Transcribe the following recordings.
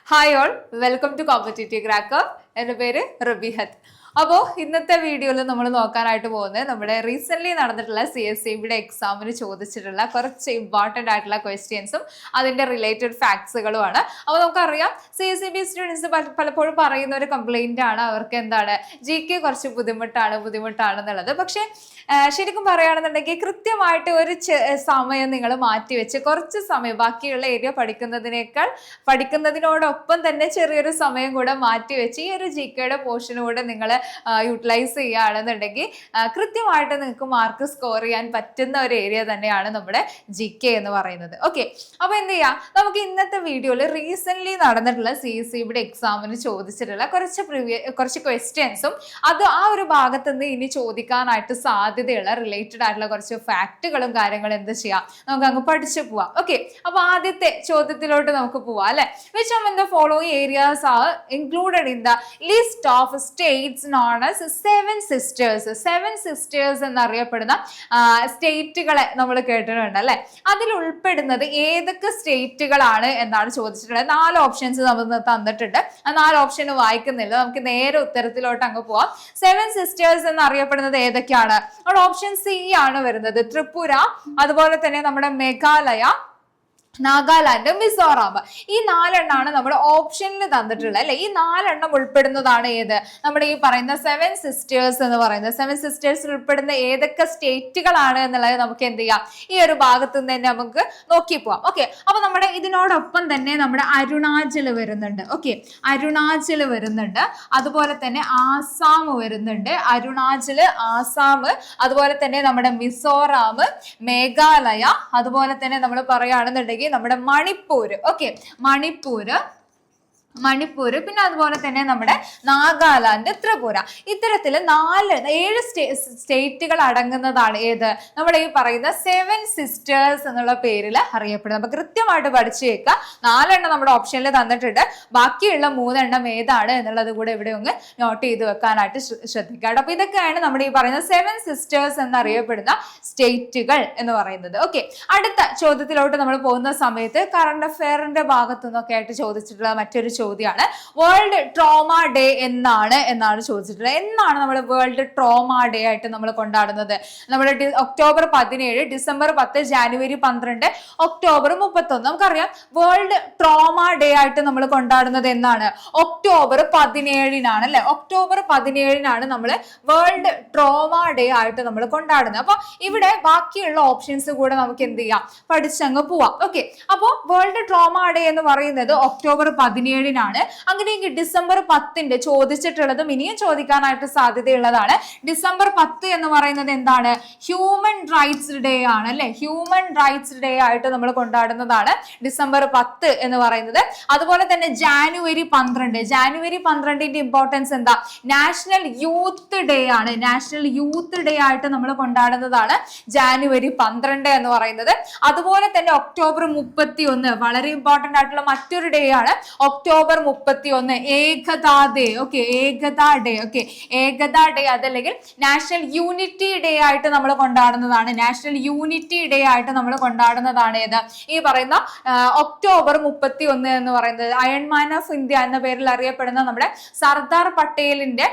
Hi all, welcome to competitive cracker. എൻ്റെ പേര് റബിഹത്ത്. അപ്പോൾ ഇന്നത്തെ വീഡിയോയിൽ നമ്മൾ നോക്കാനായിട്ട് പോകുന്നത് നമ്മുടെ റീസെൻ്റ്ലി നടന്നിട്ടുള്ള CSEB എക്സാമിന് ചോദിച്ചിട്ടുള്ള കുറച്ച് ഇമ്പോർട്ടൻ്റ് ആയിട്ടുള്ള ക്വസ്റ്റ്യൻസും അതിൻ്റെ റിലേറ്റഡ് ഫാക്ട്സുകളുമാണ്. അപ്പോൾ നമുക്കറിയാം CSEB സ്റ്റുഡൻസ് പലപ്പോഴും പറയുന്ന ഒരു കംപ്ലൈൻ്റ് ആണ്, അവർക്ക് എന്താണ് GK കുറച്ച് ബുദ്ധിമുട്ടാണെന്നുള്ളത്. പക്ഷേ ശരിക്കും പറയുകയാണെന്നുണ്ടെങ്കിൽ കൃത്യമായിട്ട് ഒരു സമയം നിങ്ങൾ മാറ്റിവെച്ച് കുറച്ച് സമയം ബാക്കിയുള്ള ഏരിയ പഠിക്കുന്നതിനോടൊപ്പം തന്നെ ചെറിയൊരു സമയം കൂടെ മാറ്റിവെച്ച് ഈ ഒരു GKയുടെ പോർഷൻ കൂടെ നിങ്ങൾ യൂട്ടിലൈസ് ചെയ്യുകയാണെന്നുണ്ടെങ്കിൽ കൃത്യമായിട്ട് നിങ്ങൾക്ക് മാർക്ക് സ്കോർ ചെയ്യാൻ പറ്റുന്ന ഒരു ഏരിയ തന്നെയാണ് നമ്മുടെ GK എന്ന് പറയുന്നത്. ഓക്കെ, അപ്പോൾ എന്ത് ചെയ്യാം, നമുക്ക് ഇന്നത്തെ വീഡിയോയിൽ റീസെൻ്റ്ലി നടന്നിട്ടുള്ള CSEB എക്സാമിന് ചോദിച്ചിട്ടുള്ള കുറച്ച് ക്വസ്റ്റ്യൻസും അത് ആ ഒരു ഭാഗത്ത് നിന്ന് ഇനി ചോദിക്കാനായിട്ട് സാധ്യതയുള്ള റിലേറ്റഡ് ആയിട്ടുള്ള കുറച്ച് ഫാക്റ്റുകളും കാര്യങ്ങളും എന്ത് ചെയ്യാം, നമുക്ക് അങ്ങ് പഠിച്ചു പോവാം. ഓക്കെ, അപ്പോൾ ആദ്യത്തെ ചോദ്യത്തിലോട്ട് നമുക്ക് പോവാം അല്ലെ. Which among the following areas are included in the list of states known as Seven Sisters? Seven Sisters എന്നറിയപ്പെടുന്ന സ്റ്റേറ്റുകളെ നമ്മൾ കേട്ടിട്ടുണ്ട് അല്ലെ. അതിൽ ഉൾപ്പെടുന്നത് ഏതൊക്കെ സ്റ്റേറ്റുകളാണ് എന്നാണ് ചോദിച്ചിട്ടുള്ളത്. 4 ഓപ്ഷൻസ് നമ്മൾ തന്നിട്ടുണ്ട്. ആ 4 ഓപ്ഷൻ വായിക്കുന്നില്ല, നമുക്ക് നേരെ ഉത്തരത്തിലോട്ട് അങ്ങ് പോവാം. സെവൻ സിസ്റ്റേഴ്സ് എന്നറിയപ്പെടുന്നത് ഏതൊക്കെയാണ്? അവിടെ ഓപ്ഷൻ സി ആണ് വരുന്നത്. ത്രിപുര, അതുപോലെ തന്നെ നമ്മുടെ മേഘാലയ, നാഗാലാൻഡ്, മിസോറാം. ഈ 4 എണ്ണമാണ് നമ്മുടെ ഓപ്ഷനിൽ തന്നിട്ടുള്ളത് അല്ലെ. ഈ 4 എണ്ണം ഉൾപ്പെടുന്നതാണ് ഏത്, നമ്മുടെ ഈ പറയുന്ന സെവൻ സിസ്റ്റേഴ്സ് എന്ന് പറയുന്നത്. സെവൻ സിസ്റ്റേഴ്സിൽ ഉൾപ്പെടുന്ന ഏതൊക്കെ സ്റ്റേറ്റുകളാണ് എന്നുള്ളത് നമുക്ക് എന്ത് ചെയ്യാം, ഈ ഒരു ഭാഗത്ത് നിന്ന് തന്നെ നമുക്ക് നോക്കി പോവാം. ഓക്കെ, അപ്പൊ നമ്മുടെ ഇതിനോടൊപ്പം തന്നെ നമ്മുടെ അരുണാചൽ വരുന്നുണ്ട്. ഓക്കെ, അരുണാചൽ വരുന്നുണ്ട്, അതുപോലെ തന്നെ ആസാം വരുന്നുണ്ട്. അരുണാചൽ, ആസാം, അതുപോലെ തന്നെ നമ്മുടെ മിസോറാം, മേഘാലയ, അതുപോലെ തന്നെ നമ്മൾ പറയുകയാണെന്നുണ്ടെങ്കിൽ നമ്മുടെ മണിപ്പൂര്. ഓക്കെ, മണിപ്പൂര്, പിന്നെ അതുപോലെ തന്നെ നമ്മുടെ നാഗാലാൻഡ്, ത്രിപുര. ഇത്തരത്തില് 7 സ്റ്റേറ്റുകൾ അടങ്ങുന്നതാണ് ഏത്, നമ്മുടെ ഈ പറയുന്ന സെവൻ സിസ്റ്റേഴ്സ് എന്നുള്ള പേരിൽ അറിയപ്പെടുന്നത്. അപ്പൊ കൃത്യമായിട്ട് പഠിച്ചു വെക്കുക. 4 എണ്ണം നമ്മുടെ ഓപ്ഷനിൽ തന്നിട്ടുണ്ട്, ബാക്കിയുള്ള 3 എണ്ണം ഏതാണ് എന്നുള്ളത് കൂടെ ഇവിടെ ഒന്ന് നോട്ട് ചെയ്ത് വെക്കാനായിട്ട് ശ്രദ്ധിക്കുക. അപ്പൊ ഇതൊക്കെയാണ് നമ്മുടെ ഈ പറയുന്ന സെവൻ സിസ്റ്റേഴ്സ് എന്നറിയപ്പെടുന്ന സ്റ്റേറ്റുകൾ എന്ന് പറയുന്നത്. ഓക്കെ, അടുത്ത ചോദ്യത്തിലോട്ട് നമ്മൾ പോകുന്ന സമയത്ത് കറണ്ട് അഫെയറിന്റെ ഭാഗത്തു നിന്നൊക്കെ ആയിട്ട് ചോദിച്ചിട്ടുള്ള മറ്റൊരു ചോദ്യമാണ് വേൾഡ് ട്രോമ ഡേ എന്നാണ് ചോദിച്ചിട്ടുള്ളത്. എന്നാണ് നമ്മൾ വേൾഡ് ട്രോമ ഡേ ആയിട്ട് നമ്മൾ കൊണ്ടാടുന്നത്? നമ്മുടെ ഒക്ടോബർ 17, ഡിസംബർ 10, ജാനുവരി 12, ഒക്ടോബർ 31. നമുക്കറിയാം വേൾഡ് ട്രോമ ഡേ ആയിട്ട് നമ്മൾ കൊണ്ടാടുന്നത് എന്നാണ്? ഒക്ടോബർ 17നാണ് അല്ലെ. ഒക്ടോബർ 17നാണ് നമ്മൾ വേൾഡ് ട്രോമ ഡേ ആയിട്ട് നമ്മൾ കൊണ്ടാടുന്നത്. അപ്പൊ ഇവിടെ ബാക്കിയുള്ള ഓപ്ഷൻസ് കൂടെ നമുക്ക് എന്ത് ചെയ്യാം, പഠിച്ചങ്ങ് പോവാം. ഓക്കെ, അപ്പോ വേൾഡ് ട്രോമ ഡേ എന്ന് പറയുന്നത് ഒക്ടോബർ 17 അങ്ങനെയെങ്കിൽ ഡിസംബർ 10 ചോദിച്ചിട്ടുള്ളതും ഇനിയും ചോദിക്കാനായിട്ട് സാധ്യതയുള്ളതാണ്. ഡിസംബർ 10 എന്ന് പറയുന്നത് എന്താണ്? ഹ്യൂമൻ റൈറ്റ്സ് ഡേ ആണ് അല്ലെ. ഹ്യൂമൻ റൈറ്റ്സ് ഡേ ആയിട്ട് നമ്മൾ കൊണ്ടാടുന്നതാണ് ഡിസംബർ 10 എന്ന് പറയുന്നത്. അതുപോലെ തന്നെ ജാനുവരി 12 ഇമ്പോർട്ടൻസ് എന്താ? നാഷണൽ യൂത്ത് ഡേ ആണ്. നാഷണൽ യൂത്ത് ഡേ ആയിട്ട് നമ്മൾ കൊണ്ടാടുന്നതാണ് ജാനുവരി 12 എന്ന് പറയുന്നത്. അതുപോലെ തന്നെ ഒക്ടോബർ 31 വളരെ ഇമ്പോർട്ടന്റ് ആയിട്ടുള്ള മറ്റൊരു ഡേ ആണ്. ഒക്ടോബർ 31 ഏകതാ ഡേ. ഓക്കെ, ഏകതാ ഡേ. ഓക്കെ, ഏകതാ ഡേ അതല്ലെങ്കിൽ നാഷണൽ യൂണിറ്റി ഡേ ആയിട്ട് നമ്മൾ കൊണ്ടാടുന്നതാണ്. നാഷണൽ യൂണിറ്റി ഡേ ആയിട്ട് നമ്മൾ കൊണ്ടാടുന്നതാണ് ഏത്, ഈ പറയുന്ന ഒക്ടോബർ 31 എന്ന് പറയുന്നത്. അയൺമാൻ ഓഫ് ഇന്ത്യ എന്ന പേരിൽ അറിയപ്പെടുന്ന നമ്മുടെ സർദാർ പട്ടേലിന്റെ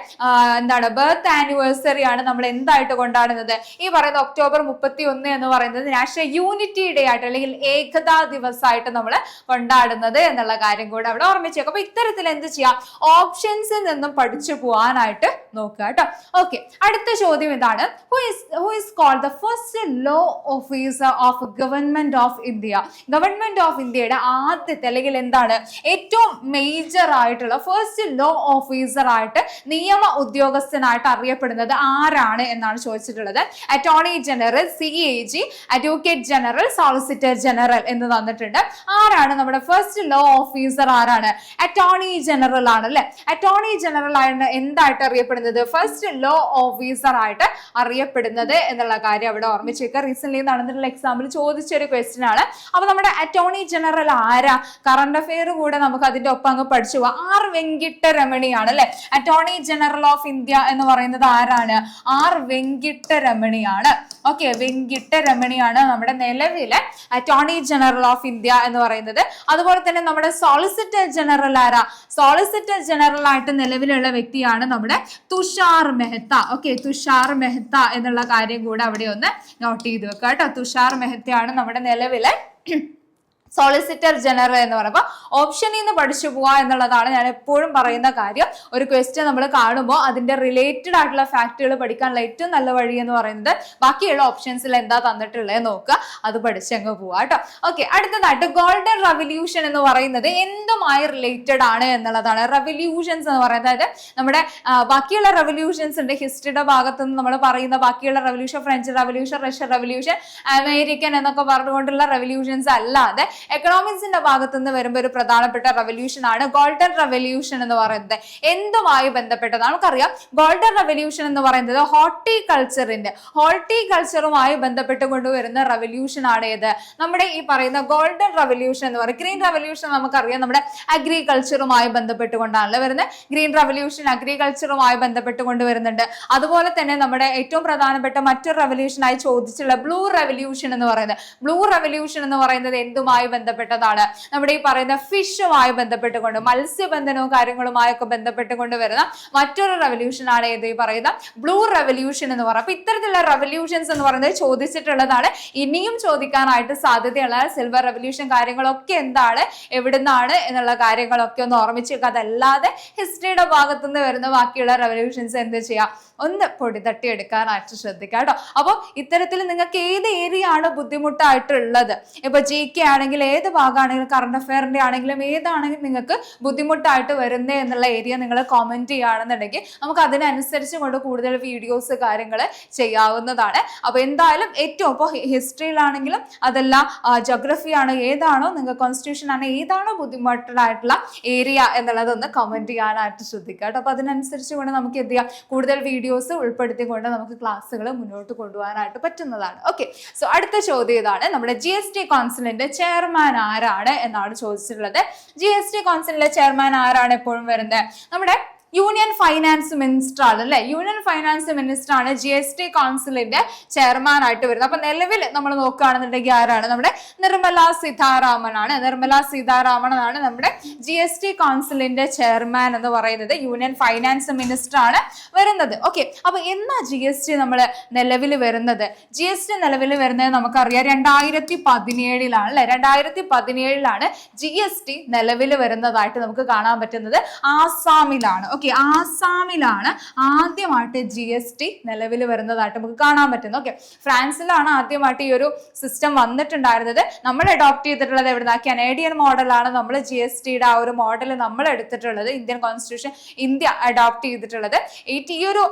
എന്താണ് ബർത്ത് ആനിവേഴ്സറി ആണ് നമ്മൾ എന്തായിട്ട് കൊണ്ടാടുന്നത്? ഈ പറയുന്ന ഒക്ടോബർ 31 എന്ന് പറയുന്നത് നാഷണൽ യൂണിറ്റി ഡേ ആയിട്ട് അല്ലെങ്കിൽ ഏകതാ ദിവസമായിട്ട് നമ്മൾ കൊണ്ടാടുന്നത് എന്നുള്ള കാര്യം കൂടെ അവിടെ ഓർമ്മിച്ചു. അപ്പൊ ഇത്തരത്തിൽ എന്ത് ചെയ്യാം, ഓപ്ഷൻസിൽ നിന്നും പഠിച്ചു പോകാനായിട്ട് നോക്കുക കേട്ടോ. ഓക്കെ, അടുത്ത ചോദ്യം ഇതാണ്. Who is called the first law officer of government of India? Government of ഇന്ത്യയുടെ ആദ്യത്തെ അല്ലെങ്കിൽ എന്താണ് ഏറ്റവും മേജർ ആയിട്ടുള്ള ഫസ്റ്റ് ലോ ഓഫീസർ ആയിട്ട് നിയമ ഉദ്യോഗസ്ഥനായിട്ട് അറിയപ്പെടുന്നത് ആരാണ് എന്നാണ് ചോദിച്ചിട്ടുള്ളത്. Attorney general, CAG, advocate general, solicitor general എന്ന് തന്നിട്ടുണ്ട്. ആരാണ് നമ്മുടെ ഫസ്റ്റ് ലോ ഓഫീസർ? ആരാണ്? അറ്റോർണി ജനറൽ ആണ് അല്ലെ. അറ്റോർണി ജനറൽ ആണ് എന്തായിട്ട് അറിയപ്പെടുന്നത്? ഫസ്റ്റ് ലോ ഓഫീസർ ആയിട്ട് അറിയപ്പെടുന്നത് എന്നുള്ള കാര്യം അവിടെ ഓർമ്മിച്ചേക്കുക. റീസെന്റ് നടന്നിട്ടുള്ള എക്സാമിൽ ചോദിച്ചൊരു ക്വസ്റ്റ്യൻ ആണ്. അപ്പൊ നമ്മുടെ അറ്റോർണി ജനറൽ ആരാ? കറണ്ട് അഫെയർ കൂടെ നമുക്ക് അതിന്റെ ഒപ്പം അങ്ങ് പഠിച്ചു പോവാം. R വെങ്കിട്ടരമണിയാണ് അല്ലെ. അറ്റോർണി ജനറൽ ഓഫ് ഇന്ത്യ എന്ന് പറയുന്നത് ആരാണ്? R വെങ്കിട്ടരമണിയാണ്. ഓക്കെ, വെങ്കിട്ടരമണിയാണ് നമ്മുടെ നിലവിലെ അറ്റോർണി ജനറൽ ഓഫ് ഇന്ത്യ എന്ന് പറയുന്നത്. അതുപോലെ തന്നെ നമ്മുടെ സോളിസിറ്റർ ജനറൽ ജനറൽ ആരാ? സോളിസിറ്റർ ജനറൽ ആയിട്ട് നിലവിലുള്ള വ്യക്തിയാണ് നമ്മുടെ തുഷാർ മെഹ്ത്ത. ഓക്കെ, തുഷാർ മെഹ്ത്ത എന്നുള്ള കാര്യം കൂടെ അവിടെ ഒന്ന് നോട്ട് ചെയ്ത് വെക്കുക കേട്ടോ. തുഷാർ മെഹ്ത്തയാണ് നമ്മുടെ നിലവിലെ സോളിസിറ്റർ ജനറൽ എന്ന് പറയുമ്പോൾ ഓപ്ഷനിൽ നിന്ന് പഠിച്ചു പോവുക എന്നുള്ളതാണ് ഞാൻ എപ്പോഴും പറയുന്ന കാര്യം. ഒരു ക്വസ്റ്റ്യൻ നമ്മൾ കാണുമ്പോൾ അതിന്റെ റിലേറ്റഡ് ആയിട്ടുള്ള ഫാക്ടുകൾ പഠിക്കാനുള്ള ഏറ്റവും നല്ല വഴി എന്ന് പറയുന്നത് ബാക്കിയുള്ള ഓപ്ഷൻസിൽ എന്താ തന്നിട്ടുള്ളത് നോക്കുക, അത് പഠിച്ചങ്ങ് പോവുക കേട്ടോ. ഓക്കെ, അടുത്തതായിട്ട് ഗോൾഡൻ റവല്യൂഷൻ എന്ന് പറയുന്നത് എന്തുമായി റിലേറ്റഡ് ആണ് എന്നുള്ളതാണ്. റവല്യൂഷൻസ് എന്ന് പറയുന്നത്, അതായത് നമ്മുടെ ബാക്കിയുള്ള റവല്യൂഷൻസിന്റെ ഹിസ്റ്ററിയുടെ ഭാഗത്ത് നിന്ന് നമ്മൾ പറയുന്ന ബാക്കിയുള്ള revolution, French revolution, Russian revolution, American എന്നൊക്കെ പറഞ്ഞുകൊണ്ടുള്ള റവല്യൂഷൻസ് അല്ലാതെ എക്കണോമിക്സിന്റെ ഭാഗത്തു നിന്ന് വരുമ്പോൾ ഒരു പ്രധാനപ്പെട്ട റവല്യൂഷൻ ആണ് ഗോൾഡൻ റവല്യൂഷൻ എന്ന് പറയുന്നത്. എന്തുമായി ബന്ധപ്പെട്ടതാണ്? നമുക്കറിയാം ഗോൾഡൻ റവല്യൂഷൻ എന്ന് പറയുന്നത് ഹോർട്ടികൾച്ചറുമായി ബന്ധപ്പെട്ട് കൊണ്ടുവരുന്ന റവല്യൂഷൻ ആണ് ഏത്? നമ്മുടെ ഈ പറയുന്ന ഗോൾഡൻ റവല്യൂഷൻ എന്ന് പറയുന്നത്. ഗ്രീൻ റവല്യൂഷൻ നമുക്കറിയാം നമ്മുടെ അഗ്രികൾച്ചറുമായി ബന്ധപ്പെട്ടുകൊണ്ടാണല്ലോ വരുന്നത്. ഗ്രീൻ റവല്യൂഷൻ അഗ്രികൾച്ചറുമായി ബന്ധപ്പെട്ടുകൊണ്ട് വരുന്നുണ്ട്. അതുപോലെ തന്നെ നമ്മുടെ ഏറ്റവും പ്രധാനപ്പെട്ട മറ്റൊരു റവല്യൂഷനായി ചോദിച്ചുള്ള ബ്ലൂ റവല്യൂഷൻ എന്ന് പറയുന്നത്. ബ്ലൂ റവല്യൂഷൻ എന്ന് പറയുന്നത് എന്തുമായി ബന്ധപ്പെട്ടതാണ്? നമ്മുടെ ഈ പറയുന്ന ഫിഷുമായി ബന്ധപ്പെട്ടുകൊണ്ട്, മത്സ്യബന്ധനവും കാര്യങ്ങളുമായൊക്കെ ബന്ധപ്പെട്ടുകൊണ്ട് വരുന്ന മറ്റൊരു റവല്യൂഷൻ ആണ് ഏത്? ഈ പറയുന്ന ബ്ലൂ റവല്യൂഷൻ എന്ന് പറയുന്നത്. അപ്പൊ ഇത്തരത്തിലുള്ള റവല്യൂഷൻസ് എന്ന് പറയുന്നത് ചോദിച്ചിട്ടുള്ളതാണ്. ഇനിയും ചോദിക്കാനായിട്ട് സാധ്യതയുള്ള സിൽവർ റവല്യൂഷൻ കാര്യങ്ങളൊക്കെ എന്താണ്, എവിടുന്നാണ് എന്നുള്ള കാര്യങ്ങളൊക്കെ ഒന്ന് ഓർമ്മിച്ച് വെക്കുക. അതല്ലാതെ ഹിസ്റ്ററിയുടെ ഭാഗത്തുനിന്ന് വരുന്ന ബാക്കിയുള്ള റവല്യൂഷൻസ് എന്ത് ചെയ്യാം, ഒന്ന് പൊടി തട്ടിയെടുക്കാനായിട്ട് ശ്രദ്ധിക്കുക കേട്ടോ. അപ്പോൾ ഇത്തരത്തിൽ നിങ്ങൾക്ക് ഏത് ഏരിയ ആണ് ബുദ്ധിമുട്ടായിട്ടുള്ളത്, ഇപ്പൊ GK ആണെങ്കിൽ ഏത് ഭാഗമാണെങ്കിലും, കറണ്ട് അഫയറിന്റെ ആണെങ്കിലും ഏതാണെങ്കിലും നിങ്ങൾക്ക് ബുദ്ധിമുട്ടായിട്ട് വരുന്നേ എന്നുള്ള ഏരിയ നിങ്ങൾ കമന്റ് ചെയ്യുകയാണെന്നുണ്ടെങ്കിൽ നമുക്ക് അതിനനുസരിച്ച് കൊണ്ട് കൂടുതൽ വീഡിയോസ് കാര്യങ്ങൾ ചെയ്യാവുന്നതാണ്. അപ്പൊ എന്തായാലും ഏറ്റവും ഇപ്പോൾ ഹിസ്റ്ററിയിലാണെങ്കിലും അതല്ല ജോഗ്രഫി ആണ്, ഏതാണോ നിങ്ങൾ കോൺസ്റ്റിറ്റ്യൂഷൻ ആണ്, ഏതാണോ ബുദ്ധിമുട്ടായിട്ടുള്ള ഏരിയ എന്നുള്ളതൊന്ന് കമന്റ് ചെയ്യാനായിട്ട് ശ്രദ്ധിക്കുക കേട്ടോ. അപ്പൊ അതിനനുസരിച്ച് കൊണ്ട് നമുക്ക് എന്ത് ചെയ്യാം, കൂടുതൽ വീഡിയോസ് ഉൾപ്പെടുത്തിക്കൊണ്ട് നമുക്ക് ക്ലാസ്സുകൾ മുന്നോട്ട് കൊണ്ടുപോകാനായിട്ട് പറ്റുന്നതാണ്. ഓക്കെ, സോ അടുത്ത ചോദ്യം ഇതാണ്. നമ്മുടെ GST കൗൺസിലിന്റെ ചെയർമാൻ ആരാണ് എന്നാണ് ചോദിച്ചിട്ടുള്ളത്. GST കൗൺസിലിന്റെ ചെയർമാൻ ആരാണ് എപ്പോഴും വരുന്നത്? നമ്മുടെ യൂണിയൻ ഫൈനാൻസ് മിനിസ്റ്റർ ആണ് അല്ലെ. യൂണിയൻ ഫൈനാൻസ് മിനിസ്റ്റർ ആണ് GST കൗൺസിലിന്റെ ചെയർമാൻ ആയിട്ട് വരുന്നത്. അപ്പൊ നിലവിൽ നമ്മൾ നോക്കുകയാണെന്നുണ്ടെങ്കിൽ ആരാണ്? നമ്മുടെ നിർമ്മല സീതാരാമൻ ആണ്. നിർമ്മല സീതാരാമൻ ആണ് നമ്മുടെ GST കൗൺസിലിന്റെ ചെയർമാൻ എന്ന് പറയുന്നത്. യൂണിയൻ ഫൈനാൻസ് മിനിസ്റ്റർ ആണ് വരുന്നത്. ഓക്കെ, അപ്പൊ എന്നാ GST നമ്മൾ നിലവിൽ വരുന്നത്? GST നിലവിൽ വരുന്നത് നമുക്കറിയാം 2017 അല്ലെ. 2017 GST നിലവിൽ വരുന്നതായിട്ട് നമുക്ക് കാണാൻ പറ്റുന്നത്. ആസാമിലാണ്. ആസാമിലാണ് ആദ്യമായിട്ട് GST നിലവിൽ വരുന്നതായിട്ട് നമുക്ക് കാണാൻ പറ്റുന്നത്. ഓക്കെ, ഫ്രാൻസിലാണ് ആദ്യമായിട്ട് ഈ ഒരു സിസ്റ്റം വന്നിട്ടുണ്ടായിരുന്നത്. നമ്മൾ അഡോപ്റ്റ് ചെയ്തിട്ടുള്ളത് എവിടുന്ന? കനേഡിയൻ മോഡലാണ് നമ്മൾ GSTയുടെ ആ ഒരു മോഡൽ നമ്മൾ എടുത്തിട്ടുള്ളത്. ഇന്ത്യൻ കോൺസ്റ്റിറ്റ്യൂഷൻ ഇന്ത്യ അഡോപ്റ്റ് ചെയ്തിട്ടുള്ളത്. ഈ ഒരു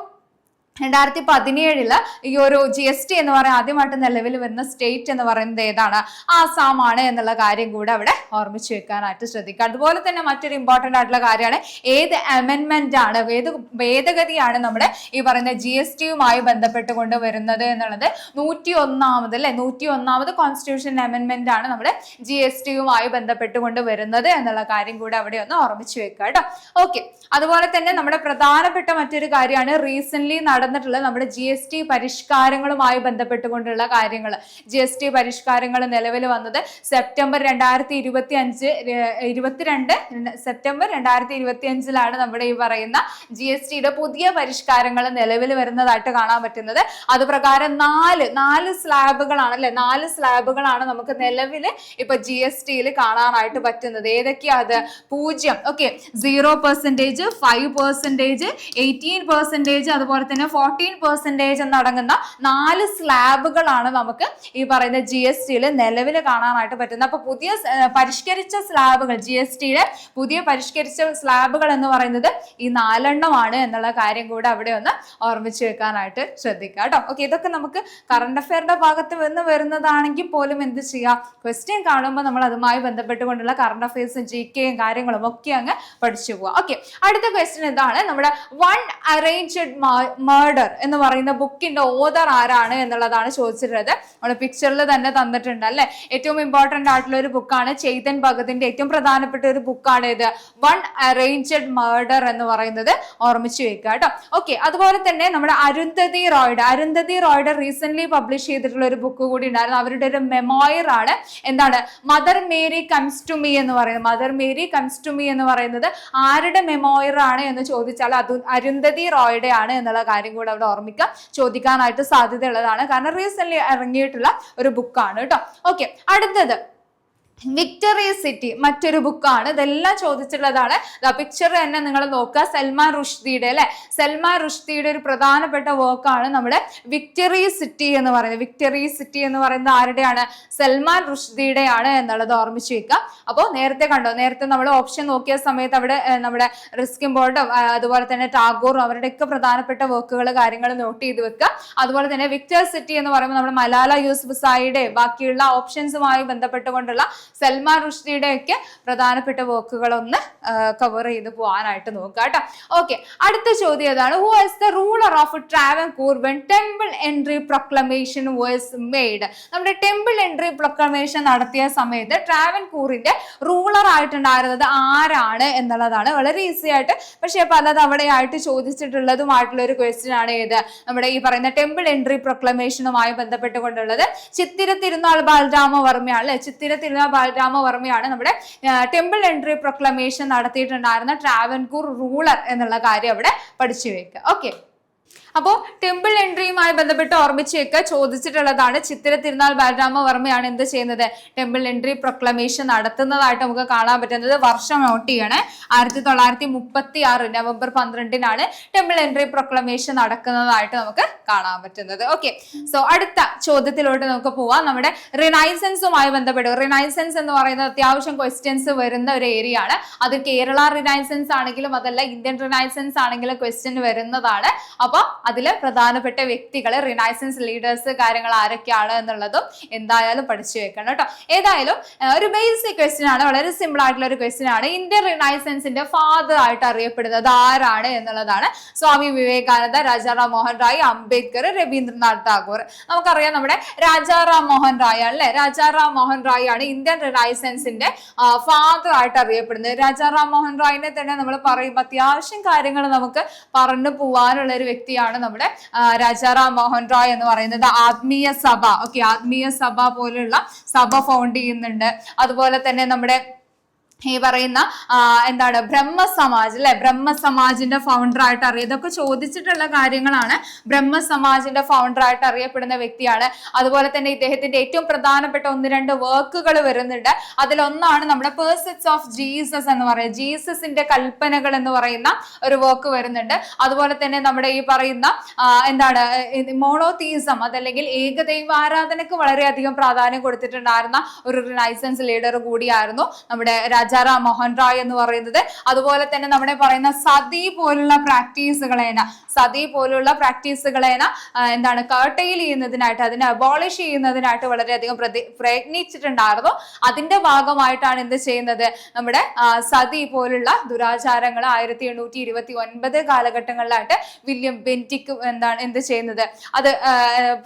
2017 ഈ ഒരു GST എന്ന് പറയുന്നത് ആദ്യമായിട്ട് നിലവിൽ വരുന്ന സ്റ്റേറ്റ് എന്ന് പറയുന്നത് ഏതാണ്? ആസാമാണ് എന്നുള്ള കാര്യം കൂടെ അവിടെ ഓർമ്മിച്ച് വെക്കാനായിട്ട് ശ്രദ്ധിക്കുക. അതുപോലെ തന്നെ മറ്റൊരു ഇമ്പോർട്ടന്റ് ആയിട്ടുള്ള കാര്യമാണ് ഏത് അമെൻമെന്റ് ആണ്, ഏത് ഭേദഗതിയാണ് നമ്മുടെ ഈ പറയുന്ന GSTയുമായി ബന്ധപ്പെട്ടുകൊണ്ട് വരുന്നത് എന്നുള്ളത്. 101ാമത് അല്ലെ, 101ാമത് കോൺസ്റ്റിറ്റ്യൂഷൻ അമെൻമെന്റ് ആണ് നമ്മുടെ GSTയുമായി ബന്ധപ്പെട്ടുകൊണ്ട് വരുന്നത് എന്നുള്ള കാര്യം കൂടെ അവിടെ ഒന്ന് ഓർമ്മിച്ച് വെക്കുക കേട്ടോ. ഓക്കെ, അതുപോലെ തന്നെ നമ്മുടെ പ്രധാനപ്പെട്ട മറ്റൊരു കാര്യമാണ് റീസെന്റ് നടന്നിട്ടുള്ള നമ്മുടെ GST പരിഷ്കാരങ്ങളുമായി ബന്ധപ്പെട്ടുകൊണ്ടുള്ള കാര്യങ്ങൾ. GST പരിഷ്കാരങ്ങൾ നിലവിൽ വന്നത് സെപ്റ്റംബർ 2025 നമ്മുടെ ഈ പറയുന്ന GSTയുടെ പുതിയ പരിഷ്കാരങ്ങൾ നിലവിൽ വരുന്നതായിട്ട് കാണാൻ പറ്റുന്നത്. അത് പ്രകാരം നാല് സ്ലാബുകളാണ് അല്ലെ, 4 സ്ലാബുകളാണ് നമുക്ക് നിലവിൽ ഇപ്പൊ GSTയിൽ കാണാനായിട്ട് പറ്റുന്നത്. ഏതൊക്കെയാ അത്? 0, ഓക്കെ, 0%, 5%, 18%, അതുപോലെ തന്നെ 14% എന്നടങ്ങുന്ന 4 സ്ലാബുകളാണ് നമുക്ക് ഈ പറയുന്ന GSTയിൽ നിലവിൽ കാണാനായിട്ട് പറ്റുന്നത്. അപ്പൊ പുതിയ പരിഷ്കരിച്ച സ്ലാബുകൾ, GSTയുടെ പുതിയ പരിഷ്കരിച്ച സ്ലാബുകൾ എന്ന് പറയുന്നത് ഈ 4 എണ്ണമാണ് എന്നുള്ള കാര്യം കൂടെ അവിടെ ഒന്ന് ഓർമ്മിച്ച് വെക്കാനായിട്ട് ശ്രദ്ധിക്കുക കേട്ടോ. ഓക്കെ, ഇതൊക്കെ നമുക്ക് കറണ്ട് അഫയറിന്റെ ഭാഗത്ത് വരുന്നതാണെങ്കിൽ പോലും എന്ത് ചെയ്യാം, ക്വസ്റ്റ്യൻ കാണുമ്പോൾ നമ്മൾ അതുമായി ബന്ധപ്പെട്ടുകൊണ്ടുള്ള കറണ്ട് അഫയേഴ്സും GKയും കാര്യങ്ങളും ഒക്കെ അങ്ങ് പഠിച്ചു പോവാം. ഓക്കെ, അടുത്ത ക്വസ്റ്റ്യൻ ഇതാണ്. നമ്മുടെ വൺ അറേഞ്ച്ഡ് മർഡർ എന്ന് പറയുന്ന ബുക്കിന്റെ ഓതർ ആരാണ് എന്നുള്ളതാണ് ചോദിച്ചിട്ടുള്ളത്. നമ്മൾ പിക്ചറിൽ തന്നെ തന്നിട്ടുണ്ട് അല്ലെ. ഏറ്റവും ഇമ്പോർട്ടന്റ് ആയിട്ടുള്ള ഒരു ബുക്കാണ് ചേതൻ ഭഗത്തിന്റെ ഏറ്റവും പ്രധാനപ്പെട്ട ഒരു ബുക്കാണ് ഇത് വൺ അറേഞ്ച്ഡ് മർഡർ എന്ന് പറയുന്നത്. ഓർമ്മിച്ചു വെക്കുക കേട്ടോ. ഓക്കെ, അതുപോലെ തന്നെ നമ്മുടെ അരുന്ധതി റോയുടെ റീസെന്റ് പബ്ലിഷ് ചെയ്തിട്ടുള്ള ഒരു ബുക്ക് കൂടി ഉണ്ടായിരുന്നു. അവരുടെ ഒരു മെമോയർ ആണ് എന്താണ് Mother Mary comes to me എന്ന് പറയുന്നത്. Mother Mary comes to me എന്ന് പറയുന്നത് ആരുടെ മെമോയർ ആണ് എന്ന് ചോദിച്ചാൽ അത് അരുന്ധതി റോയുടെ ആണ് എന്നുള്ള കാര്യം കൂടെ അവിടെ ഓർമ്മിക്കുക. ചോദിക്കാനായിട്ട് സാധ്യതയുള്ളതാണ്, കാരണം റീസെന്റ് ഇറങ്ങിയിട്ടുള്ള ഒരു ബുക്കാണ് കേട്ടോ. ഓക്കെ, അടുത്തത് വിക്ടറി സിറ്റി, മറ്റൊരു ബുക്കാണ്. ഇതെല്ലാം ചോദിച്ചിട്ടുള്ളതാണ്. പിക്ചർ തന്നെ നിങ്ങൾ നോക്കുക. സൽമാൻ റുഷ്ദിയുടെ അല്ലെ, സൽമാൻ റുഷ്ദിയുടെ ഒരു പ്രധാനപ്പെട്ട വർക്കാണ് നമ്മുടെ വിക്ടറി സിറ്റി എന്ന് പറയുന്നത്. വിക്ടറി സിറ്റി എന്ന് പറയുന്നത് ആരുടെയാണ്? സൽമാൻ റുഷ്ദിയുടെ ആണ് എന്നുള്ളത് ഓർമ്മിച്ച് വെക്കുക. അപ്പോൾ നേരത്തെ കണ്ടോ, നേരത്തെ നമ്മൾ ഓപ്ഷൻ നോക്കിയ സമയത്ത് അവിടെ നമ്മുടെ റിസ്കിൻ ബോർഡും അതുപോലെ തന്നെ ടാഗോറും അവരുടെയൊക്കെ പ്രധാനപ്പെട്ട വർക്കുകൾ കാര്യങ്ങൾ നോട്ട് ചെയ്ത് വെക്കുക. അതുപോലെ തന്നെ വിക്ടർ സിറ്റി എന്ന് പറയുമ്പോൾ നമ്മുടെ മലാല യൂസഫ്സായിയുടെ ബാക്കിയുള്ള ഓപ്ഷൻസുമായി ബന്ധപ്പെട്ടുകൊണ്ടുള്ള സൽമാൻ റുഷ്ദിയുടെ ഒക്കെ പ്രധാനപ്പെട്ട വർക്കുകളൊന്ന് കവർ ചെയ്ത് പോകാനായിട്ട് നോക്കുക കേട്ടോ. ഓക്കെ, അടുത്ത ചോദ്യം ഏതാണ്? Who was the ruler of Travancore when temple entry proclamation was made? നമ്മുടെ ടെമ്പിൾ എൻട്രി പ്രൊക്ലമേഷൻ നടത്തിയ സമയത്ത് ട്രാവൻകൂറിന്റെ റൂളർ ആയിട്ടുണ്ടായിരുന്നത് ആരാണ് എന്നുള്ളതാണ്. വളരെ ഈസി ആയിട്ട് പക്ഷെ പലതവണയായിട്ട് ചോദിച്ചിട്ടുള്ളതുമായിട്ടുള്ള ഒരു ക്വസ്റ്റ്യൻ ആണ് ഏത്? നമ്മുടെ ഈ പറയുന്ന ടെമ്പിൾ എൻട്രി പ്രൊക്ലമേഷനുമായി ബന്ധപ്പെട്ടുകൊണ്ടുള്ളത് ചിത്തിര തിരുനാൾ ബാലരാമവർമ്മയാണ് അല്ലെ. ചിത്തിര തിരുനാൾ ബാലരാമവർമ്മയാണ് നമ്മുടെ ടെമ്പിൾ എൻട്രി പ്രൊക്ലമേഷൻ നടത്തിയിട്ടുണ്ടായിരുന്ന ട്രാവൻകൂർ റൂളർ എന്നുള്ള കാര്യം അവിടെ പഠിച്ചു വെക്കുക. ഓക്കെ, അപ്പോൾ ടെമ്പിൾ എൻട്രിയുമായി ബന്ധപ്പെട്ട് ഓർമ്മിച്ച് വെക്കുക. ചോദിച്ചിട്ടുള്ളതാണ്. ചിത്തിര തിരുനാൾ ബാലരാമവർമ്മയാണ് എന്ത് ചെയ്യുന്നത്? ടെമ്പിൾ എൻട്രി പ്രൊക്ലമേഷൻ നടത്തുന്നതായിട്ട് നമുക്ക് കാണാൻ പറ്റുന്നത്. വർഷം നോട്ട് ചെയ്യണേ. 1936 നവംബർ 12 ടെമ്പിൾ എൻട്രി പ്രൊക്ലമേഷൻ നടക്കുന്നതായിട്ട് നമുക്ക് കാണാൻ പറ്റുന്നത്. ഓക്കെ, സോ അടുത്ത ചോദ്യത്തിലോട്ട് നമുക്ക് പോവാം. നമ്മുടെ റിനൈസൻസുമായി ബന്ധപ്പെട്ട്, റിനൈസൻസ് എന്ന് പറയുന്നത് അത്യാവശ്യം ക്വസ്റ്റ്യൻസ് വരുന്ന ഒരു ഏരിയ ആണ്. അത് കേരള റിനൈസൻസ് ആണെങ്കിലും അതല്ല ഇന്ത്യൻ റിനൈസൻസ് ആണെങ്കിലും ക്വസ്റ്റ്യൻ വരുന്നതാണ്. അപ്പൊ അതില് പ്രധാനപ്പെട്ട വ്യക്തികൾ, റിനൈസൻസ് ലീഡേഴ്സ് കാര്യങ്ങൾ ആരൊക്കെയാണ് എന്നുള്ളതും എന്തായാലും പഠിച്ചു വെക്കണം കേട്ടോ. ഏതായാലും ഒരു ബേസിക് ക്വസ്റ്റ്യൻ ആണ്, വളരെ സിമ്പിൾ ആയിട്ടുള്ള ഒരു ക്വസ്റ്റ്യൻ ആണ്. ഇന്ത്യൻ റിനൈസൻസിന്റെ ഫാദർ ആയിട്ട് അറിയപ്പെടുന്നത് ആരാണ് എന്നുള്ളതാണ്. സ്വാമി വിവേകാനന്ദ, രാജാറാം മോഹൻ റായ്, അംബേദ്കർ, രവീന്ദ്രനാഥ് ടാഗോർ. നമുക്കറിയാം നമ്മുടെ രാജാറാം മോഹൻ റായ് അല്ലെ. രാജാറാം മോഹൻ റായ് ആണ് ഇന്ത്യൻ റിനൈസൻസിന്റെ ഫാദർ ആയിട്ട് അറിയപ്പെടുന്നത്. രാജാറാം മോഹൻ റായിനെ തന്നെ നമ്മൾ പറയുമ്പോൾ അത്യാവശ്യം കാര്യങ്ങൾ നമുക്ക് പറഞ്ഞു പോവാനുള്ള ഒരു വ്യക്തിയാണ് നമ്മുടെ രാജാറാം മോഹൻ റായ് എന്ന് പറയുന്നത്. ആത്മീയ സഭ, ഓക്കെ, ആത്മീയ സഭ പോലുള്ള സഭ ഫൗണ്ട് ചെയ്യുന്നുണ്ട്. അതുപോലെ തന്നെ നമ്മുടെ ഈ പറയുന്ന എന്താണ് ബ്രഹ്മസമാജ് അല്ലെ, ബ്രഹ്മസമാജിന്റെ ഫൗണ്ടർ ആയിട്ട് ഇതൊക്കെ ചോദിച്ചിട്ടുള്ള കാര്യങ്ങളാണ്. ബ്രഹ്മസമാജിന്റെ ഫൗണ്ടർ ആയിട്ട് അറിയപ്പെടുന്ന വ്യക്തിയാണ്. അതുപോലെ തന്നെ ഇദ്ദേഹത്തിന്റെ ഏറ്റവും പ്രധാനപ്പെട്ട 1-2 വർക്കുകൾ വരുന്നുണ്ട്. അതിലൊന്നാണ് നമ്മുടെ പേഴ്സൺസ് ഓഫ് ജീസസ് എന്ന് പറയുന്നത്, ജീസസിന്റെ കൽപ്പനകൾ എന്ന് പറയുന്ന ഒരു വർക്ക് വരുന്നുണ്ട്. അതുപോലെ തന്നെ നമ്മുടെ ഈ പറയുന്ന എന്താണ് മോണോതീസം, അതല്ലെങ്കിൽ ഏകദൈവാരാധനക്ക് വളരെയധികം പ്രാധാന്യം കൊടുത്തിട്ടുണ്ടായിരുന്ന ഒരു റിനൈസൻസ് ലീഡർ കൂടിയായിരുന്നു നമ്മുടെ രാജാറാം മോഹൻ റായ് എന്ന് പറയുന്നത്. അതുപോലെ തന്നെ നമ്മുടെ പറയുന്ന സതി പോലുള്ള പ്രാക്ടീസുകളേന എന്താണ് കർട്ടയിൽ ചെയ്യുന്നതിനായിട്ട്, അതിനെ അബോളിഷ് ചെയ്യുന്നതിനായിട്ട് വളരെയധികം പ്രയത്നിച്ചിട്ടുണ്ടായിരുന്നു. അതിന്റെ ഭാഗമായിട്ടാണ് എന്ത് ചെയ്യുന്നത്? നമ്മുടെ സതി പോലുള്ള ദുരാചാരങ്ങൾ 1829 കാലഘട്ടങ്ങളിലായിട്ട് വില്യം ബെന്റിക് എന്ത് ചെയ്യുന്നത്? അത്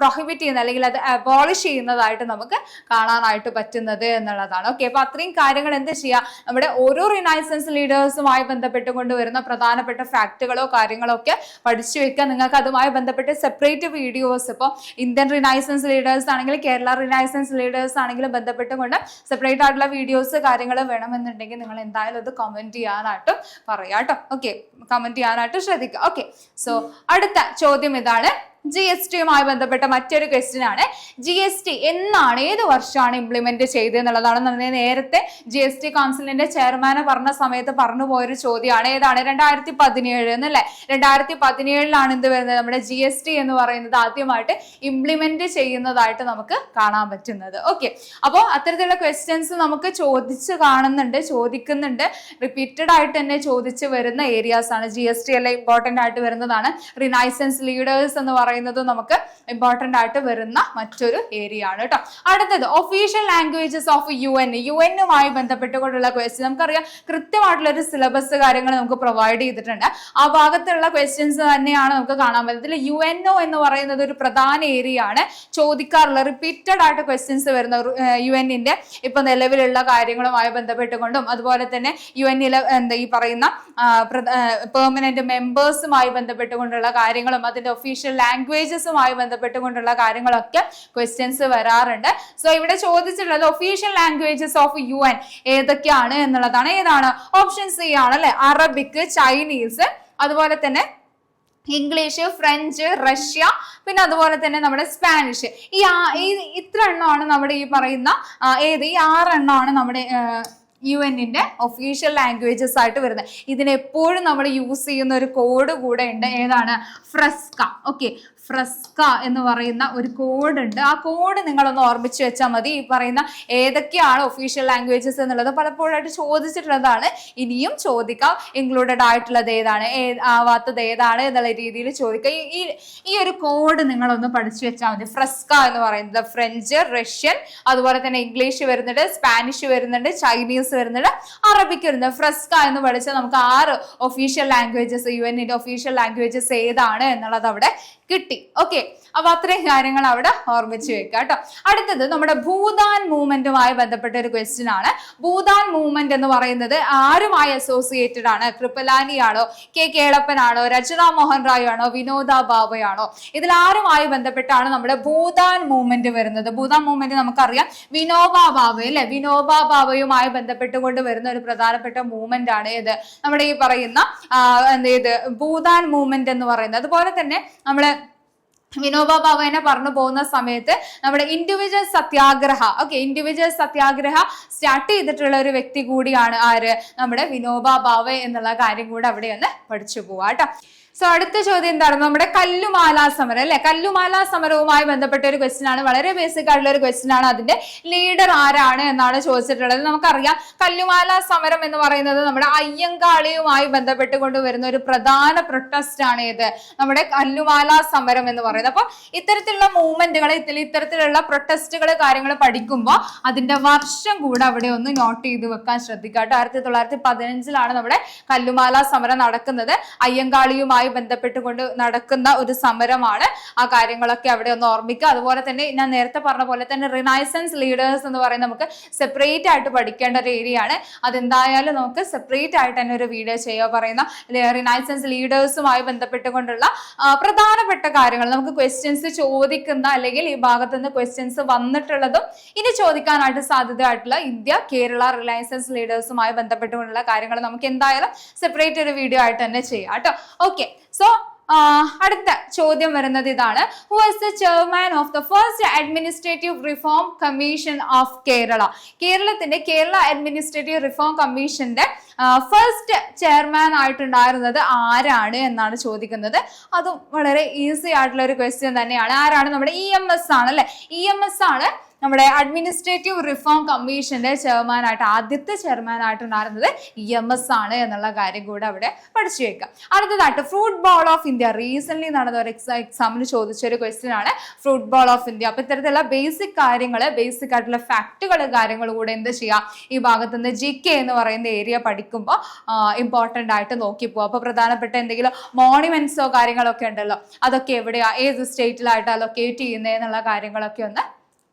പ്രൊഹിബിറ്റ് ചെയ്യുന്ന അല്ലെങ്കിൽ അത് അബോളിഷ് ചെയ്യുന്നതായിട്ട് നമുക്ക് കാണാനായിട്ട് പറ്റുന്നത് എന്നുള്ളതാണ്. ഓക്കെ, അപ്പൊ അത്രയും കാര്യങ്ങൾ എന്ത് ചെയ്യുക? നമ്മുടെ ഓരോ റിനൈസൻസ് ലീഡേഴ്സുമായി ബന്ധപ്പെട്ടുകൊണ്ട് വരുന്ന പ്രധാനപ്പെട്ട ഫാക്ടുകളോ കാര്യങ്ങളോ ഒക്കെ പഠിച്ചു വെക്കുക. നിങ്ങൾക്ക് അതുമായി ബന്ധപ്പെട്ട് സെപ്പറേറ്റ് വീഡിയോസ്, ഇപ്പോൾ ഇന്ത്യൻ റിനൈസൻസ് ലീഡേഴ്സ് ആണെങ്കിലും കേരള റിനൈസൻസ് ലീഡേഴ്സ് ആണെങ്കിലും ബന്ധപ്പെട്ടുകൊണ്ട് സെപ്പറേറ്റ് ആയിട്ടുള്ള വീഡിയോസ് കാര്യങ്ങൾ വേണമെന്നുണ്ടെങ്കിൽ നിങ്ങൾ എന്തായാലും അത് കമന്റ് ചെയ്യാനായിട്ടും പറയാം കേട്ടോ. ഓക്കെ, കമന്റ് ചെയ്യാനായിട്ട് ശ്രദ്ധിക്കുക. ഓക്കെ, സോ അടുത്ത ചോദ്യം ഇതാണ്. GSTയുമായി ബന്ധപ്പെട്ട മറ്റൊരു ക്വസ്റ്റ്യൻ ആണ്. GST എന്നാണ്, ഏത് വർഷമാണ് ഇംപ്ലിമെന്റ് ചെയ്തത് എന്നുള്ളതാണ്. നേരത്തെ GST കൗൺസിലിന്റെ ചെയർമാനെ പറഞ്ഞ സമയത്ത് പറഞ്ഞു പോയൊരു ചോദ്യമാണ്. ഏതാണ്? 2017 എന്നല്ലേ. 2017 എന്ത് വരുന്നത്? നമ്മുടെ GST എന്ന് പറയുന്നത് ആദ്യമായിട്ട് ഇംപ്ലിമെന്റ് ചെയ്യുന്നതായിട്ട് നമുക്ക് കാണാൻ പറ്റുന്നത്. ഓക്കെ, അപ്പോൾ അത്തരത്തിലുള്ള ക്വസ്റ്റ്യൻസ് നമുക്ക് ചോദിക്കുന്നുണ്ട്. റിപ്പീറ്റഡ് ആയിട്ട് തന്നെ ചോദിച്ചു വരുന്ന ഏരിയാസ് ആണ്. GST എല്ലാം ഇമ്പോർട്ടന്റ് ആയിട്ട് വരുന്നതാണ്. റിനൈസൻസ് ലീഡേഴ്സ് എന്ന് പറയുന്നത് പറയുന്നത് നമുക്ക് ഇമ്പോർട്ടന്റ് ആയിട്ട് വരുന്ന മറ്റൊരു ഏരിയ ആണ് കേട്ടോ. അടുത്തത് ഒഫീഷ്യൽ ലാംഗ്വേജസ് ഓഫ് യുഎന്നുമായി ബന്ധപ്പെട്ടുകൊണ്ടുള്ള ക്വസ്റ്റ്യൻ. നമുക്കറിയാം കൃത്യമായിട്ടുള്ള ഒരു സിലബസ് കാര്യങ്ങൾ നമുക്ക് പ്രൊവൈഡ് ചെയ്തിട്ടുണ്ട്. ആ ഭാഗത്തുള്ള ക്വസ്റ്റ്യൻസ് തന്നെയാണ് നമുക്ക് കാണാൻ പറ്റുന്നത്. UNO എന്ന് പറയുന്നത് ഒരു പ്രധാന ഏരിയ ആണ്, ചോദിക്കാറുള്ള റിപ്പീറ്റഡ് ആയിട്ട് ക്വസ്റ്റ്യൻസ് വരുന്ന UN-ന്റെ ഇപ്പൊ നിലവിലുള്ള കാര്യങ്ങളുമായി ബന്ധപ്പെട്ടുകൊണ്ടും അതുപോലെ തന്നെ UN-ലെ ഈ പറയുന്ന പെർമനന്റ് മെമ്പേഴ്സുമായി ബന്ധപ്പെട്ടുകൊണ്ടുള്ള കാര്യങ്ങളും അതിന്റെ ഒഫീഷ്യൽ ലാംഗ്വേജസുമായി ബന്ധപ്പെട്ടുകൊണ്ടുള്ള കാര്യങ്ങളൊക്കെ ക്വസ്റ്റ്യൻസ് വരാറുണ്ട്. സോ ഇവിടെ ചോദിച്ചിട്ടുള്ളത് ഒഫീഷ്യൽ ലാംഗ്വേജസ് ഓഫ് UN ഏതൊക്കെയാണ് എന്നുള്ളതാണ്. ഏതാണ്? ഓപ്ഷൻ സി ആണ് അല്ലെ, അറബിക്, ചൈനീസ്, അതുപോലെ തന്നെ ഇംഗ്ലീഷ്, ഫ്രഞ്ച്, റഷ്യ, പിന്നെ അതുപോലെ തന്നെ നമ്മുടെ സ്പാനിഷ്. ഇത്ര എണ്ണമാണ് നമ്മുടെ ഈ പറയുന്ന ഈ 6 എണ്ണമാണ് നമ്മുടെ UN-ന്റെ ഒഫീഷ്യൽ ലാംഗ്വേജസ് ആയിട്ട് വരുന്നത്. ഇതിനെപ്പോഴും നമ്മൾ യൂസ് ചെയ്യുന്ന ഒരു കോഡ് കൂടെ ഉണ്ട്. ഏതാണ്? ഫ്രസ്ക. ഓക്കെ, ഫ്രസ്ക എന്ന് പറയുന്ന ഒരു കോഡ് ഉണ്ട്. ആ കോഡ് നിങ്ങളൊന്ന് ഓർമ്മിച്ച് വെച്ചാൽ മതി. ഈ പറയുന്ന ഏതൊക്കെയാണ് ഒഫീഷ്യൽ ലാംഗ്വേജസ് എന്നുള്ളത് പലപ്പോഴായിട്ട് ചോദിച്ചിട്ടുള്ളതാണ്, ഇനിയും ചോദിക്കാം. ഇൻക്ലൂഡഡ് ആയിട്ടുള്ളത് ഏതാണ്, ആവാത്തത് ഏതാണ് എന്നുള്ള രീതിയിൽ ചോദിക്കാം. ഈ ഒരു കോഡ് നിങ്ങളൊന്ന് പഠിച്ചു വെച്ചാൽ മതി. ഫ്രസ്ക എന്ന് പറയുന്നത് ഫ്രഞ്ച്, റഷ്യൻ, അതുപോലെ തന്നെ ഇംഗ്ലീഷ് വരുന്നുണ്ട്, സ്പാനിഷ് വരുന്നുണ്ട്, ചൈനീസ് വരുന്നുണ്ട്, അറബിക് വരുന്നുണ്ട്. ഫ്രസ്ക എന്ന് പഠിച്ചാൽ നമുക്ക് 6 ഒഫീഷ്യൽ ലാംഗ്വേജസ്, UN-ന്റെ ഒഫീഷ്യൽ ലാംഗ്വേജസ് ഏതാണ് എന്നുള്ളത് അവിടെ കിട്ടി. ഓക്കെ, അപ്പൊ അത്രയും കാര്യങ്ങൾ അവിടെ ഓർമ്മിച്ച് വെക്കുക കേട്ടോ. അടുത്തത് നമ്മുടെ ഭൂദാൻ മൂവ്മെന്റുമായി ബന്ധപ്പെട്ട ഒരു ക്വസ്റ്റ്യൻ ആണ്. ഭൂദാൻ മൂവ്മെന്റ് എന്ന് പറയുന്നത് ആരുമായി അസോസിയേറ്റഡ് ആണ്? കൃപലാനി ആണോ, കേളപ്പൻ ആണോ, രചന മോഹൻ റായ് ആണോ, വിനോദ ഭാവയാണോ? ഇതിൽ ആരുമായി ബന്ധപ്പെട്ടാണ് നമ്മുടെ ഭൂദാൻ മൂവ്മെന്റ് വരുന്നത്? ഭൂദാൻ മൂവ്മെന്റ് നമുക്കറിയാം വിനോബ ഭാവ അല്ലെ, വിനോബ ഭാവയുമായി ബന്ധപ്പെട്ടുകൊണ്ട് വരുന്ന ഒരു പ്രധാനപ്പെട്ട മൂവ്മെന്റ് ആണ് ഇത് നമ്മുടെ ഈ പറയുന്ന ഭൂദാൻ മൂവ്മെന്റ് എന്ന് പറയുന്നത്. അതുപോലെ തന്നെ നമ്മള് വിനോബ ഭാവേനെ പറഞ്ഞു പോകുന്ന സമയത്ത് നമ്മുടെ ഇൻഡിവിജ്വൽ സത്യാഗ്രഹ, ഇൻഡിവിജ്വൽ സത്യാഗ്രഹ സ്റ്റാർട്ട് ചെയ്തിട്ടുള്ള ഒരു വ്യക്തി കൂടിയാണ് ആര്? നമ്മുടെ വിനോബ ഭാവെ എന്നുള്ള കാര്യം കൂടെ അവിടെ ഒന്ന് പഠിച്ചു പോവാ കേട്ടോ. സോ അടുത്ത ചോദ്യം എന്താണ്? നമ്മുടെ കല്ലുമാല സമരം അല്ലെ, കല്ലുമാല സമരവുമായി ബന്ധപ്പെട്ട ഒരു ക്വസ്റ്റ്യൻ ആണ്. വളരെ ബേസിക് ആയിട്ടുള്ള ഒരു ക്വസ്റ്റ്യൻ ആണ്. അതിന്റെ ലീഡർ ആരാണ് എന്നാണ് ചോദിച്ചിട്ടുള്ളത്. നമുക്കറിയാം കല്ലുമാല സമരം എന്ന് പറയുന്നത് നമ്മുടെ അയ്യങ്കാളിയുമായി ബന്ധപ്പെട്ടുകൊണ്ട് വരുന്ന ഒരു പ്രധാന പ്രൊട്ടസ്റ്റ് ആണ് ഇത്, നമ്മുടെ കല്ലുമാല സമരം എന്ന് പറയുന്നത്. അപ്പൊ ഇത്തരത്തിലുള്ള മൂവ്മെന്റുകൾ, ഇത്തരത്തിലുള്ള പ്രൊട്ടസ്റ്റുകൾ കാര്യങ്ങൾ പഠിക്കുമ്പോൾ അതിന്റെ വർഷം കൂടെ അവിടെ ഒന്ന് നോട്ട് ചെയ്ത് വെക്കാൻ ശ്രദ്ധിക്കുക. 1915 നമ്മുടെ കല്ലുമാല സമരം നടക്കുന്നത്. അയ്യങ്കാളിയുമായി ബന്ധപ്പെട്ടുകൊണ്ട് നടക്കുന്ന ഒരു സമരമാണ്. ആ കാര്യങ്ങളൊക്കെ അവിടെ ഒന്ന് ഓർമ്മിക്കുക. അതുപോലെ തന്നെ ഞാൻ നേരത്തെ പറഞ്ഞ പോലെ തന്നെ റിനൈസൻസ് ലീഡേഴ്സ് എന്ന് പറയുന്നത് നമുക്ക് സെപ്പറേറ്റ് ആയിട്ട് പഠിക്കേണ്ട ഒരു ഏരിയ ആണ്. അതെന്തായാലും നമുക്ക് സെപ്പറേറ്റ് ആയിട്ട് തന്നെ ഒരു വീഡിയോ ചെയ്യുക. പറയുന്ന റിനൈസൻസ് ലീഡേഴ്സുമായി ബന്ധപ്പെട്ടുകൊണ്ടുള്ള പ്രധാനപ്പെട്ട കാര്യങ്ങൾ, നമുക്ക് ക്വസ്റ്റ്യൻസ് ചോദിക്കുന്ന അല്ലെങ്കിൽ ഈ ഭാഗത്ത് നിന്ന് ക്വസ്റ്റ്യൻസ് വന്നിട്ടുള്ളതും ഇനി ചോദിക്കാനായിട്ട് സാധ്യതയായിട്ടുള്ള ഇന്ത്യ കേരള റിനൈസൻസ് ലീഡേഴ്സുമായി ബന്ധപ്പെട്ടുകൊണ്ടുള്ള കാര്യങ്ങൾ നമുക്ക് എന്തായാലും സെപ്പറേറ്റ് ഒരു വീഡിയോ ആയിട്ട് തന്നെ ചെയ്യാം കേട്ടോ. ഓക്കെ, സോ അടുത്ത ചോദ്യം വരുന്നത് ഇതാണ്. Who was the chairman of the first administrative reform commission of Kerala? കേരളത്തിന്റെ കേരള അഡ്മിനിസ്ട്രേറ്റീവ് റിഫോം കമ്മീഷന്റെ ഫസ്റ്റ് ചെയർമാൻ ആയിട്ടുണ്ടായിരുന്നത് ആരാണ് എന്നാണ് ചോദിക്കുന്നത്. അതും വളരെ ഈസി ആയിട്ടുള്ള ഒരു ക്വസ്റ്റ്യൻ തന്നെയാണ്. ആരാണ്? നമ്മുടെ EMS ആണ് അല്ലെ. EMS ആണ് നമ്മുടെ അഡ്മിനിസ്ട്രേറ്റീവ് റിഫോം കമ്മീഷന്റെ ചെയർമാനായിട്ട്, ആദ്യത്തെ ചെയർമാനായിട്ടുണ്ടായിരുന്നത് EMS ആണ് എന്നുള്ള കാര്യം കൂടെ അവിടെ പഠിച്ചു വെക്കാം. അടുത്തതായിട്ട് fruit ball of India. Recent നടന്ന ഒരു എക്സാമിന് ചോദിച്ച ഒരു ക്വസ്റ്റ്യൻ ആണ് ഫ്രൂട്ട് ബോൾ ഓഫ് ഇന്ത്യ. അപ്പൊ ഇത്തരത്തിലുള്ള ബേസിക് കാര്യങ്ങള്, ബേസിക് ആയിട്ടുള്ള ഫാക്ടുകൾ കാര്യങ്ങൾ കൂടെ എന്ത് ചെയ്യാം, ഈ ഭാഗത്ത് നിന്ന് GK എന്ന് പറയുന്ന ഏരിയ പഠിക്കുമ്പോൾ ഇമ്പോർട്ടന്റ് ആയിട്ട് നോക്കി പോവാം. അപ്പൊ പ്രധാനപ്പെട്ട എന്തെങ്കിലും മോണുമെന്റ്സോ കാര്യങ്ങളൊക്കെ ഉണ്ടല്ലോ, അതൊക്കെ എവിടെയാ, ഏത് സ്റ്റേറ്റിലായിട്ടാ ലൊക്കേറ്റ് ചെയ്യുന്നത് എന്നുള്ള കാര്യങ്ങളൊക്കെ ഒന്ന്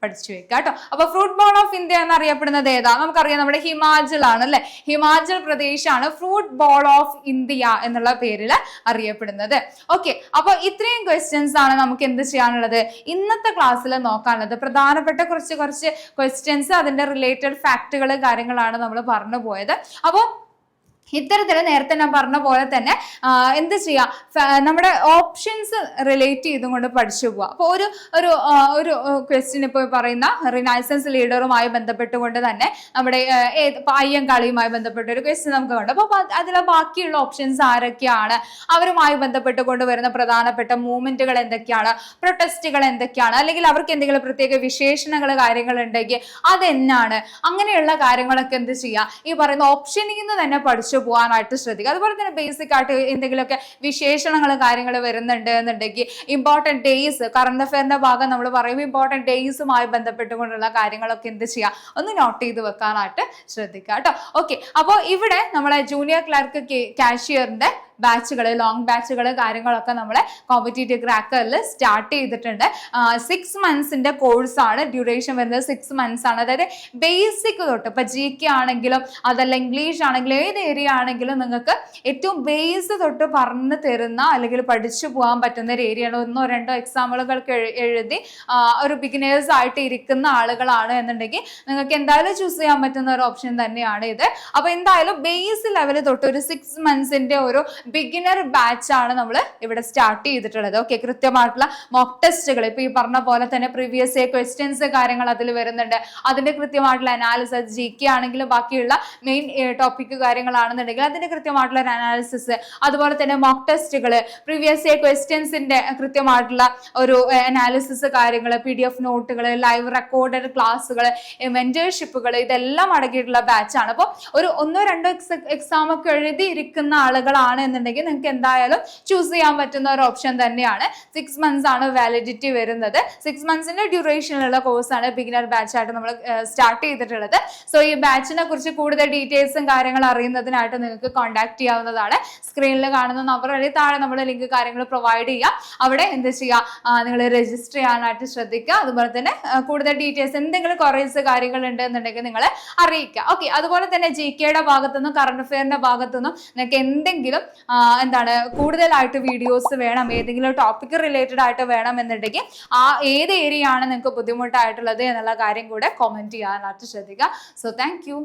പഠിച്ചു വെക്കുക കേട്ടോ. അപ്പൊ ഫ്രൂട്ട് ബോൾ ഓഫ് ഇന്ത്യ എന്നറിയപ്പെടുന്നത് ഏതാ? നമുക്കറിയാം നമ്മുടെ ഹിമാചൽ ആണ് അല്ലെ. ഹിമാചൽ പ്രദേശ് ആണ് ഫ്രൂട്ട് ബോൾ ഓഫ് ഇന്ത്യ എന്നുള്ള പേരിൽ അറിയപ്പെടുന്നത്. ഓക്കെ, അപ്പൊ ഇത്രയും ക്വസ്റ്റ്യൻസ് ആണ് നമുക്ക് എന്ത് ചെയ്യാനുള്ളത്, ഇന്നത്തെ ക്ലാസ്സിൽ നോക്കാനുള്ളത്. പ്രധാനപ്പെട്ട കുറച്ച് ക്വസ്റ്റ്യൻസ്, അതിന്റെ റിലേറ്റഡ് ഫാക്ടുകൾ കാര്യങ്ങളാണ് നമ്മൾ പറഞ്ഞു പോയത്. അപ്പോൾ ഇത്തരത്തിൽ നേരത്തെ ഞാൻ പറഞ്ഞ പോലെ തന്നെ എന്ത് ചെയ്യാം, നമ്മുടെ ഓപ്ഷൻസ് റിലേറ്റ് ചെയ്തുകൊണ്ട് പഠിച്ചു പോവാം. അപ്പോൾ ഒരു ക്വസ്റ്റ്യൻ ഇപ്പോൾ പറയുന്ന റിനൈസൻസ് ലീഡറുമായി ബന്ധപ്പെട്ടുകൊണ്ട് തന്നെ നമ്മുടെ അയ്യങ്കാളിയുമായി ബന്ധപ്പെട്ട ഒരു ക്വസ്റ്റ്യൻ നമുക്ക് കണ്ടു. അപ്പോൾ അതിലെ ബാക്കിയുള്ള ഓപ്ഷൻസ് ആരൊക്കെയാണ്, അവരുമായി ബന്ധപ്പെട്ടുകൊണ്ട് വരുന്ന പ്രധാനപ്പെട്ട മൂവ്മെന്റുകൾ എന്തൊക്കെയാണ്, പ്രൊട്ടസ്റ്റുകൾ എന്തൊക്കെയാണ്, അല്ലെങ്കിൽ അവർക്ക് എന്തെങ്കിലും പ്രത്യേക വിശേഷണങ്ങൾ കാര്യങ്ങൾ ഉണ്ടെങ്കിൽ അതെന്നാണ്, അങ്ങനെയുള്ള കാര്യങ്ങളൊക്കെ എന്ത് ചെയ്യുക, ഈ പറയുന്ന ഓപ്ഷനിൽ നിന്ന് തന്നെ പഠിച്ചു പോകാനായിട്ട് ശ്രദ്ധിക്കുക. അതുപോലെ തന്നെ ബേസിക് ആയിട്ട് എന്തെങ്കിലുമൊക്കെ വിശേഷണങ്ങൾ കാര്യങ്ങൾ വരുന്നുണ്ട് എന്നുണ്ടെങ്കിൽ ഇമ്പോർട്ടൻറ്റ് ഡേയ്സ്, കറണ്ട് അഫെയറിന്റെ ഭാഗം നമ്മൾ പറയുമ്പോൾ ഇമ്പോർട്ടൻറ്റ് ഡേയ്സുമായി ബന്ധപ്പെട്ടുകൊണ്ടുള്ള കാര്യങ്ങളൊക്കെ എന്ത് ചെയ്യുക, ഒന്ന് നോട്ട് ചെയ്ത് വെക്കാനായിട്ട് ശ്രദ്ധിക്കുക കേട്ടോ. ഓക്കെ, അപ്പോൾ ഇവിടെ നമ്മളെ ജൂനിയർ ക്ലർക്ക് കാഷ്യറിന്റെ ബാച്ചുകൾ, ലോങ് ബാച്ചുകൾ കാര്യങ്ങളൊക്കെ നമ്മളെ കോമ്പറ്റേറ്റീവ് ക്രാക്കറിൽ സ്റ്റാർട്ട് ചെയ്തിട്ടുണ്ട്. 6 monthsന്റെ കോഴ്സാണ്, ഡ്യൂറേഷൻ വരുന്നത് 6 months ആണ്. അതായത് ബേസിക് തൊട്ട് ഇപ്പൊ GK ആണെങ്കിലും അതല്ല ഇംഗ്ലീഷ് ആണെങ്കിലും ഏത് ഏരിയ ആണെങ്കിലും നിങ്ങൾക്ക് ഏറ്റവും ബേസ് തൊട്ട് പറഞ്ഞു തരുന്ന അല്ലെങ്കിൽ പഠിച്ചു പോകാൻ പറ്റുന്ന ഒരു ഏരിയയാണ്. 1-2 എക്സാമ്പിളുകൾക്ക് എഴുതി ഒരു ബിഗിനേഴ്സ് ആയിട്ട് ഇരിക്കുന്ന ആളുകളാണ് എന്നുണ്ടെങ്കിൽ നിങ്ങൾക്ക് എന്തായാലും ചൂസ് ചെയ്യാൻ പറ്റുന്ന ഒരു ഓപ്ഷൻ തന്നെയാണ് ഇത്. അപ്പൊ എന്തായാലും ബേസ് ലെവൽ തൊട്ട് ഒരു 6 monthsന്റെ ഒരു ബിഗിനർ ബാച്ച് ആണ് നമ്മൾ ഇവിടെ സ്റ്റാർട്ട് ചെയ്തിട്ടുള്ളത്. ഓക്കെ, കൃത്യമായിട്ടുള്ള മോക്ക് ടെസ്റ്റുകൾ ഇപ്പൊ ഈ പറഞ്ഞ പോലെ തന്നെ പ്രീവിയസ് ഇയർ ക്വസ്റ്റ്യൻസ് കാര്യങ്ങൾ അതിൽ വരുന്നുണ്ട്. അതിന്റെ കൃത്യമായിട്ടുള്ള അനാലിസിസ്, GK ആണെങ്കിലും ബാക്കിയുള്ള മെയിൻ ടോപ്പിക് കാര്യങ്ങളാണെന്നുണ്ടെങ്കിൽ അതിന്റെ കൃത്യമായിട്ടുള്ള ഒരു അനാലിസിസ്, അതുപോലെ തന്നെ മോക്ക് ടെസ്റ്റുകൾ, പ്രീവിയസ് ഇയർ ക്വസ്റ്റ്യൻസിന്റെ കൃത്യമായിട്ടുള്ള ഒരു അനാലിസിസ് കാര്യങ്ങൾ, PDF നോട്ടുകൾ, ലൈവ് റെക്കോർഡഡ് ക്ലാസ്സുകൾ, മെന്റർഷിപ്പുകൾ, ഇതെല്ലാം അടങ്ങിയിട്ടുള്ള ബാച്ചാണ്. അപ്പോൾ ഒരു 1-2 എക്സാം ഒക്കെ എഴുതിയിരിക്കുന്ന ആളുകളാണ് എന്നുണ്ടെങ്കിൽ നിങ്ങൾക്ക് എന്തായാലും ചൂസ് ചെയ്യാൻ പറ്റുന്ന ഒരു ഓപ്ഷൻ തന്നെയാണ്. 6 months ആണ് വാലിഡിറ്റി വരുന്നത്. 6 monthsന്റെ ഡ്യൂറേഷനിലുള്ള കോഴ്സാണ് ബിഗിനർ ബാച്ച് ആയിട്ട് നമ്മൾ സ്റ്റാർട്ട് ചെയ്തിട്ടുള്ളത്. സോ ഈ ബാച്ചിനെ കുറിച്ച് കൂടുതൽ ഡീറ്റെയിൽസും കാര്യങ്ങൾ അറിയുന്നതിനായിട്ട് നിങ്ങൾക്ക് കോൺടാക്ട് ചെയ്യാവുന്നതാണ്. സ്ക്രീനിൽ കാണുന്ന നമ്പർ വഴി താഴെ നമ്മൾ ലിങ്ക് കാര്യങ്ങൾ പ്രൊവൈഡ് ചെയ്യാം. അവിടെ എന്ത് ചെയ്യുക, നിങ്ങൾ രജിസ്റ്റർ ചെയ്യാനായിട്ട് ശ്രദ്ധിക്കുക. അതുപോലെ തന്നെ കൂടുതൽ ഡീറ്റെയിൽസ് എന്തെങ്കിലും ക്വയറീസ് കാര്യങ്ങൾ ഉണ്ട് എന്നുണ്ടെങ്കിൽ നിങ്ങളെ അറിയിക്കുക. ഓക്കെ, അതുപോലെ തന്നെ GKയുടെ ഭാഗത്തുനിന്നും കറണ്ട് അഫെയറിന്റെ ഭാഗത്തുനിന്നും നിങ്ങൾക്ക് എന്തെങ്കിലും കൂടുതലായിട്ട് വീഡിയോസ് വേണം, ഏതെങ്കിലും ടോപ്പിക് റിലേറ്റഡ് ആയിട്ട് വേണം എന്നുണ്ടെങ്കിൽ ഏത് ഏരിയ ആണ് നിങ്ങൾക്ക് ബുദ്ധിമുട്ടായിട്ടുള്ളത് എന്നുള്ള കാര്യം കൂടെ കമന്റ് ചെയ്യാനായിട്ട് ശ്രദ്ധിക്കുക. So thank you.